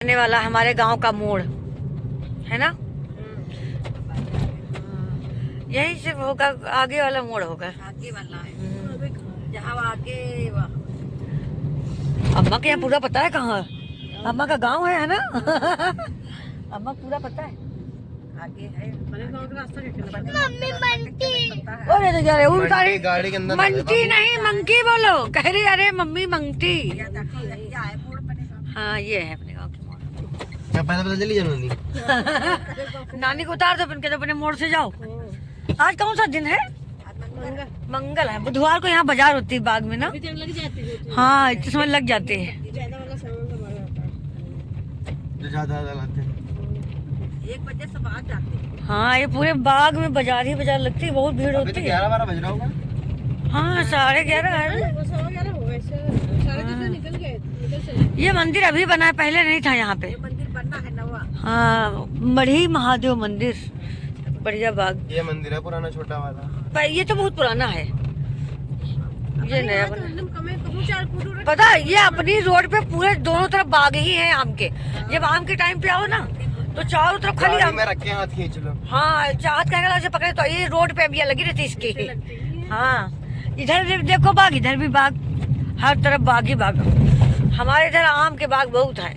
बनने वाला हमारे गांव का मोड़, है ना? यही से होगा, आगे वाला मोड़ होगा, आगे वाला है जहाँ आगे। अम्मा के यहाँ पूरा पता है कहाँ अम्मा का गांव है ना? अम्मा पूरा पता है, आगे है गाँव का रास्ता। मम्मी मंटी। अरे तो यार वो बता रही गाड़ी के अंदर मंटी नहीं मंकी बोलो, कह रही अरे मम्मी मंगती। हाँ ये है अपने गाँव की मोड़। क्या पता चली जानी नानी को उतार दो, फिर कहते अपने मोड़ से जाओ। आज कौन सा दिन है? मंगल है। बुधवार को यहाँ बाजार होती है बाग में ना? लग जाती है। हाँ इतने समय लग जाते हैं। ज्यादा वाला सामान तो बड़ा होता है। जो ज्यादा लाते हैं 1 बजे से बाद जाते हैं। हाँ ये पूरे बाग में बाजार ही बाजार लगती है, बहुत भीड़ होती है। 11-12 बज रहा होगा। हाँ 11:30 है। वो 11:15 हो गए, साढ़े 10 निकल गए, निकल चले। ये मंदिर अभी बना है, पहले नहीं था यहाँ पे। ये मंदिर बनना है नवा। हाँ मढ़ी महादेव मंदिर, बढ़िया बाग। ये मंदिर है पुराना छोटा वाला। पर ये तो बहुत पुराना है, ये नया बना। पता है ये अपनी रोड पे पूरे दोनों तरफ बाग ही है आम के। जब आम के टाइम पे आओ ना तो चारों तरफ खाली आम। में रख के हाथ खींच लो। हाँ चाहत का से पकड़े तो ये रोड पे अभी लगी रहती इसकी। हाँ इधर देखो बाग, इधर भी बाग, हर तरफ बाग ही बाग। हमारे इधर आम के बाग बहुत है,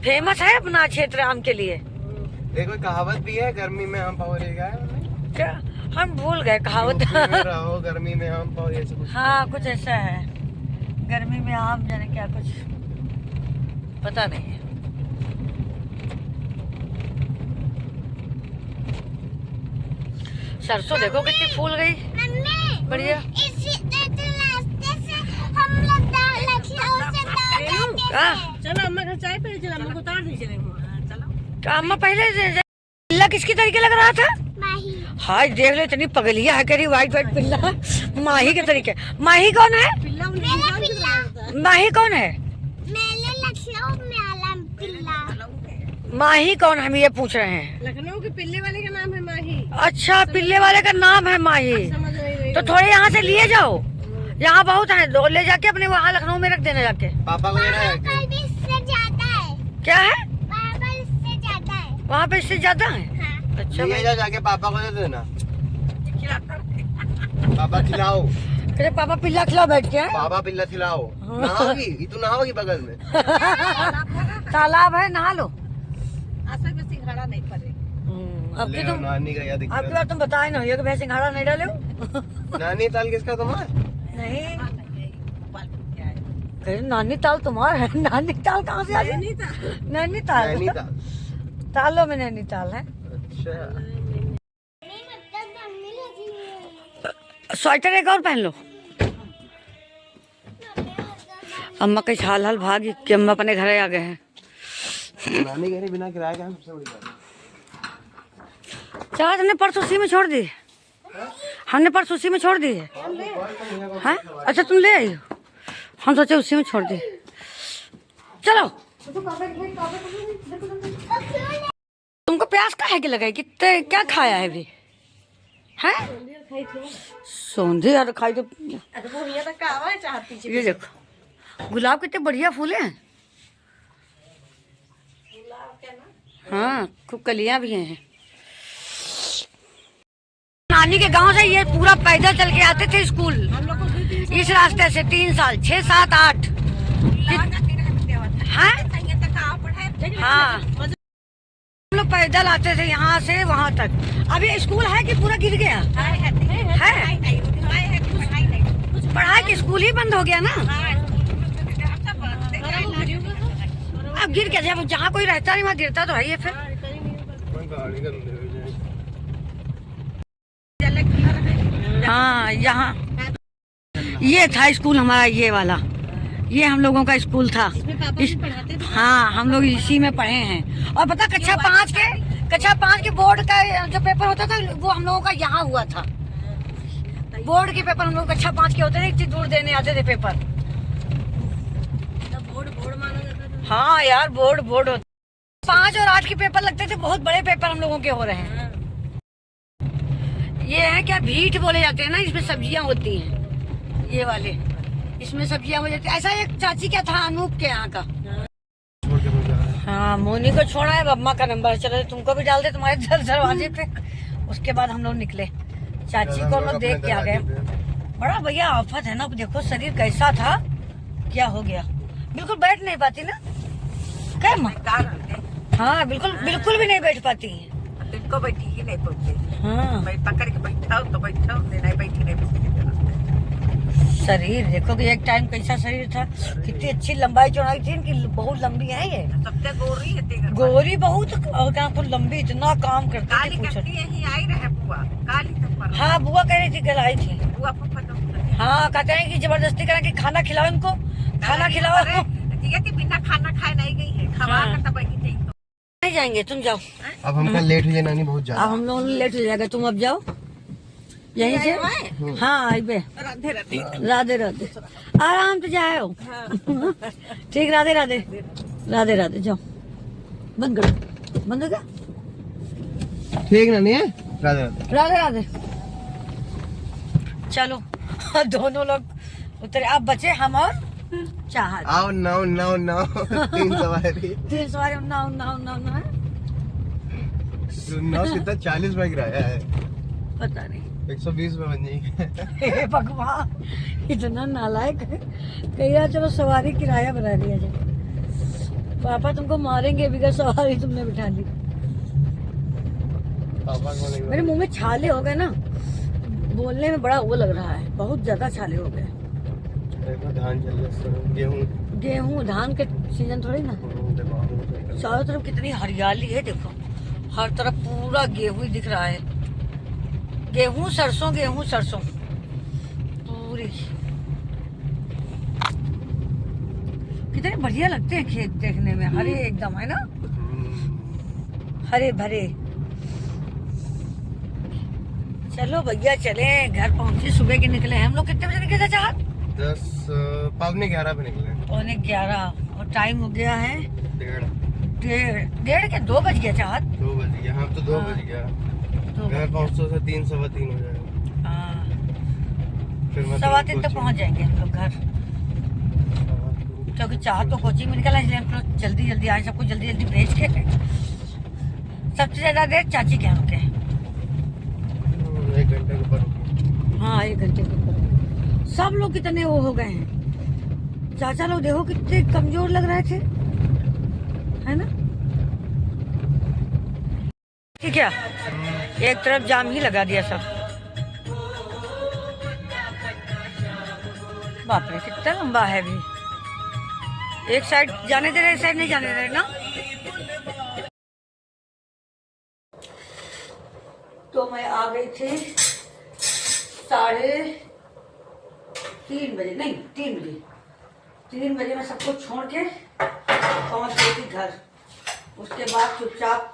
फेमस है अपना क्षेत्र आम के लिए। देखो कहावत भी है, गर्मी में आम पाओ रहेगा। क्या हम भूल गए कहावत। रहो गर्मी में आम पाओ, ये सब। हाँ कुछ ऐसा है, गर्मी में आम जाने क्या कुछ पता नहीं है। सरसों देखो कितनी फूल गई, बढ़िया। चलो अम्मा घर चाय पे चलो, अम्मा को उतार दीजिए। चलो अम्मा पहले पिल्ला किसकी तरीके लग रहा था? हाय देख ले इतनी पगलिया है, करी व्हाइट व्हाइट पिल्ला माही के तरीके। माही कौन है? पिल्ला उन्हें माही कौन है? माही कौन हम ये पूछ रहे हैं। लखनऊ के पिल्ले वाले का नाम है माही। अच्छा पिल्ले वाले का नाम है माही। समझ नहीं तो थोड़े यहाँ से लिए जाओ, यहाँ बहुत है, दो ले जाके अपने वहाँ लखनऊ में रख देना जाके। पापा को लेना है क्या है ज्यादा है। वहाँ पे, इससे ज्यादा है? अच्छा ले जा, जाके पापा को दे देना। पापा खिलाओ, अरे पापा पिल्ला खिलाओ बैठ के। पापा पिल्ला खिलाओ। नहाओगी तू, नहाओगी बगल में तालाब है, नहा लो। असल में सिंघाड़ा नहीं पड़े। अब की तुम नानी का याद अब की बार तुम बताए ना ये भैंस सिंघाड़ा नहीं डाले हो। नानी ताल किसका तुम्हारा? नहीं कहीं नैनीताल तुम्हारा है? नैनीताल कहाँ से आ गया? नैनीताल नैनीताल। तालों में नैनीताल है। अच्छा स्वेटर एक और पहन लो। अम्मा का हाल हाल भागी कि अम्मा अपने घर आ गए हैं। नानी घर बिना किराए का सबसे बड़ी बात। चार हमने परसों उसी में छोड़ दी, हमने परसों उसी में छोड़ दी है। हैं? अच्छा तुम ले आई हो, हम सोचे उसी में छोड़ दी। चलो तुमको प्यास का है कि लगाई, कितने क्या खाया है अभी? हैं सौंधी यार खाई तो। ये देखो गुलाब कितने बढ़िया फूले हैं। हाँ खूब कलियां भी हैं। नानी के गांव से ये पूरा पैदल चल के आते थे स्कूल, इस रास्ते से 3 साल 6, 7, 8। हाँ हम लोग पैदल आते थे यहाँ से वहाँ तक। अभी स्कूल है कि पूरा गिर गया है? पढ़ाई के स्कूल ही बंद हो गया ना। अब गिर गया, जब जहाँ कोई रहता नहीं वहाँ गिरता तो है ये। फिर हाँ यहाँ ये था स्कूल हमारा, ये वाला, ये हम लोगों का स्कूल था। हाँ हम लोग इसी में पढ़े हैं। और पता कक्षा 5 के बोर्ड का जो पेपर होता था वो हम लोगों का यहाँ हुआ था। बोर्ड के पेपर हम लोग कक्षा 5 के होते थे, इतनी दूर देने आते थे पेपर। हाँ यार बोर्ड होता। 5 और 8 के पेपर लगते थे, बहुत बड़े पेपर हम लोगों के हो रहे हैं। ये है क्या भीट बोले जाते हैं ना, इसमें सब्जियां होती हैं, ये वाले इसमें सब्जियां हो जाती है। ऐसा एक चाची क्या था अनूप के यहाँ का। हाँ मोनी को छोड़ा है, अम्मा का नंबर, चलो तुमको भी डाल दे तुम्हारे दरवाजे पे। उसके बाद हम लोग निकले, चाची को हम लोग देख के आ गए। बड़ा भैया आफत है ना, अब देखो शरीर कैसा था, क्या हो गया, बिल्कुल बैठ नहीं पाती ना, क्या माँ? हाँ बिल्कुल बिल्कुल भी नहीं बैठ पाती। तुमको बैठी ही नहीं पड़ती, हाँ मैं पकड़ के बैठाओ तो बैठाओ, नहीं बैठी नहीं पड़ती। शरीर देखो कि एक टाइम कैसा शरीर था, कितनी अच्छी लंबाई चौड़ाई थी इनकी, बहुत लंबी है ये, सबसे गोरी है तेरे। गोरी बहुत, और क्या कुछ लंबी, इतना काम करती काली थी पूछो। करती है, ही आई रहे बुआ, काली तो पर हाँ बुआ कह रही थी कल आई थी। बुआ फूफा तो हाँ कहते हैं कि जबरदस्ती करें कि खाना खिलाओ इनको, खाना खिलाओ। ठीक है, बिना खाना खाए नहीं गई है, खवा हाँ। कर तब बैठी थी। नहीं जाएंगे, तुम जाओ। अब हमका लेट हो जाए नानी बहुत अब ज्यादा। हम लोग लेट हो जाएगा, तुम अब जाओ यहीं से। हाँ आई बे, राधे राधे। राधे राधे, आराम से जाओ। ठीक, राधे राधे, राधे राधे, जाओ। बंद करो, बंद कर, ठीक नानी है, राधे राधे। राधे राधे। चलो दोनों लोग उतरे, अब बचे हम और चाहत। आओ नाओ नाओ नाओ, 3 सवारी। 3 सवारी, नाव नाव नाव नाव, नाव कितना 40 में किराया है, पता नहीं। 120 में बन जाएगी। हे भगवान, इतना नालायक है, कहिया चलो सवारी किराया बना दिया जाए। पापा तुमको मारेंगे बिगर सवारी तुमने बिठा ली। पापा को नहीं मेरे मुंह में छाले हो गए ना, बोलने में बड़ा वो लग रहा है, बहुत ज्यादा छाले हो गए। देखो धान चल रहा है, गेहूं धान के सीजन थोड़ी ना। चारों तरफ कितनी हरियाली है, देखो हर तरफ पूरा गेहूं ही दिख रहा है, गेहूं सरसों पूरी। कितने बढ़िया लगते हैं खेत देखने में, हरे एकदम है ना, हरे भरे। चलो भैया चले, घर पहुंचे, सुबह के निकले हैं हम लोग। कितने बजे निकले थे चाहत? 10 पौने 11 पे निकले। 11:15 और टाइम हो गया है 1:30 के 2 बज गया चाहत। 2 बज गया, हाँ तो 2 बज गया। घर पहुँचते से 3 सवा 3 हो जाएगा। हाँ फिर मैं 2:15 तक पहुंच जाएंगे हम लोग घर, क्योंकि चाहत तो कोचिंग में निकला, इसलिए हम लोग जल्दी जल्दी आए, सबको जल्दी जल्दी भेज के। सबसे ज्यादा देर चाची के यहाँ रुके। 1 घंटे के ऊपर। हाँ 1 घंटे के ऊपर। सब लोग कितने वो हो गए हैं, चाचा लोग देखो कितने कमजोर लग रहे थे, है ना? ठीक है, एक तरफ जाम ही लगा दिया सब। बाप रे कितना लंबा है भी, एक साइड जाने दे रहे, एक साइड नहीं जाने दे रहे ना। तो मैं आ गई थी 3:30 बजे, नहीं 3 बजे मैं सबको छोड़ के पहुंच गई थी घर। उसके बाद चुपचाप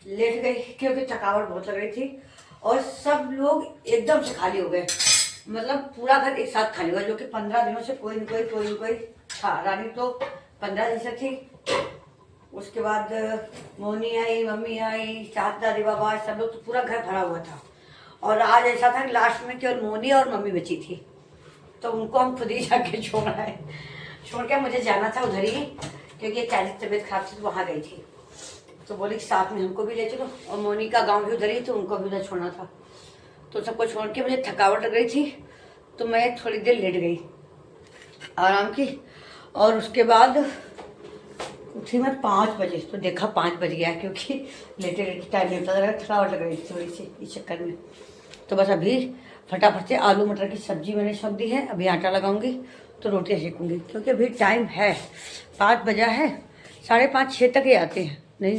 लेट गई, क्योंकि थकावट बहुत लग रही थी, और सब लोग एकदम से खाली हो गए, मतलब पूरा घर एक साथ खाली हुआ, जो कि 15 दिनों से कोई न कोई था। रानी तो 15 दिन से थी, उसके बाद मोनी आई, मम्मी आई, चाचा, दादी, बाबा, सब लोग, तो पूरा घर भरा हुआ था। और आज ऐसा था कि लास्ट में केवल मोनी और मम्मी बची थी, तो उनको हम खुद ही जाके छोड़ आए। छोड़ के मुझे जाना था उधर ही, क्योंकि चाची की तबीयत खराब थी तो वहाँ गई थी, तो बोली कि साथ में हमको भी ले चलो, और मोनी का गाँव भी उधर ही, तो उनको भी उधर छोड़ना था। तो सबको छोड़ के मुझे थकावट लग रही थी, तो मैं थोड़ी देर लेट गई, आराम की। और उसके बाद उठी मैं 5 बजे, तो देखा 5 बज गया, क्योंकि लेटे लेटे टाइम नहीं पता लगा, थकावट लग रही थी थोड़ी सी इस चक्कर में। तो बस अभी फटाफट से आलू मटर की सब्जी मैंने छक दी है, अभी आटा लगाऊंगी तो रोटियाँ सेकूंगी, क्योंकि अभी टाइम है, 5 बजा है, 5:30 6 तक ही आते हैं, नहीं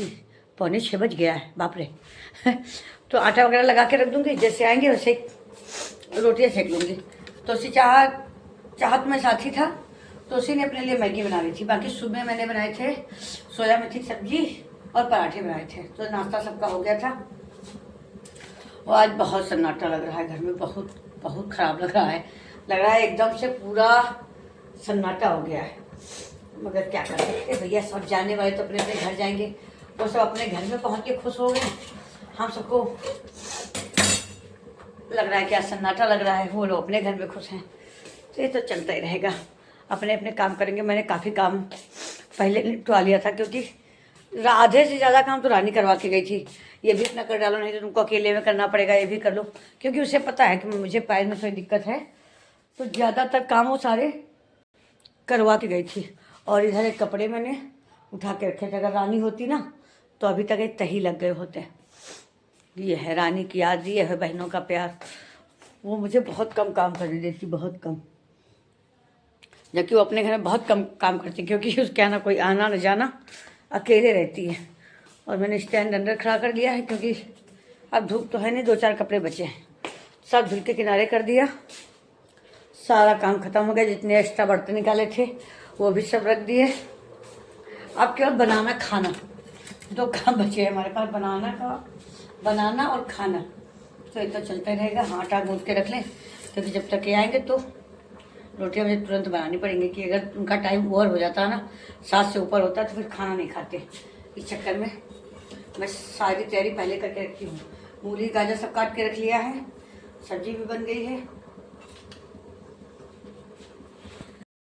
5:45 बज गया है, बाप रे। तो आटा वगैरह लगा के रख दूंगी, जैसे आएंगे वैसे रोटियाँ सेक लूँगी। तो उसी चाहत में साथी था, तो उसी ने अपने लिए मैगी बना ली थी। बाकी सुबह मैंने बनाए थे सोया मेथी की सब्जी और पराठे बनाए थे, तो नाश्ता सबका हो गया था। और आज बहुत सन्नाटा लग रहा है घर में, बहुत खराब लग रहा है एकदम से पूरा सन्नाटा हो गया है। मगर क्या कर सकते भैया, सब जाने वाले तो अपने अपने घर जाएंगे, वो सब अपने घर में पहुंच के खुश हो गए, हम सबको लग रहा है क्या सन्नाटा लग रहा है, वो लोग अपने घर में खुश हैं। तो ये तो चलता ही रहेगा, अपने अपने काम करेंगे। मैंने काफ़ी काम पहले निपटवा लिया था, क्योंकि आधे से ज़्यादा काम तो रानी करवा के गई थी। ये भी इतना कर डालो, नहीं तो तुमको अकेले में करना पड़ेगा, ये भी कर लो, क्योंकि उसे पता है कि मुझे पैर में थोड़ी दिक्कत है, तो ज़्यादातर काम वो सारे करवा के गई थी। और इधर एक कपड़े मैंने उठा के रखे थे, अगर रानी होती ना तो अभी तक एक तही लग गए होते। ये है रानी की याद, ये है बहनों का प्यार। वो मुझे बहुत कम काम करने देती, बहुत कम, जबकि वो अपने घर में बहुत कम काम करती, क्योंकि उसके यहाँ ना कोई आना न जाना, अकेले रहती है। और मैंने स्टैंड अंदर खड़ा कर लिया है, क्योंकि अब धूप तो है नहीं, 2-4 कपड़े बचे हैं, सब धुल के किनारे कर दिया। सारा काम खत्म हो गया, जितने एक्स्ट्रा बर्तन निकाले थे वो भी सब रख दिए। अब केवल बनाना खाना, 2 काम बचे हैं हमारे पास, बनाना और खाना। तो ये तो चलता रहेगा। हाँ, आटा गूंथ के रख लें, क्योंकि जब तक ये आएंगे तो रोटियां मुझे तुरंत बनानी पड़ेंगी, कि अगर उनका टाइम ओवर हो जाता है ना, 7 से ऊपर होता है, तो फिर खाना नहीं खाते। इस चक्कर में मैं सारी तैयारी पहले करके रखती हूँ। मूली गाजर सब काट के रख लिया है, सब्जी भी बन गई है।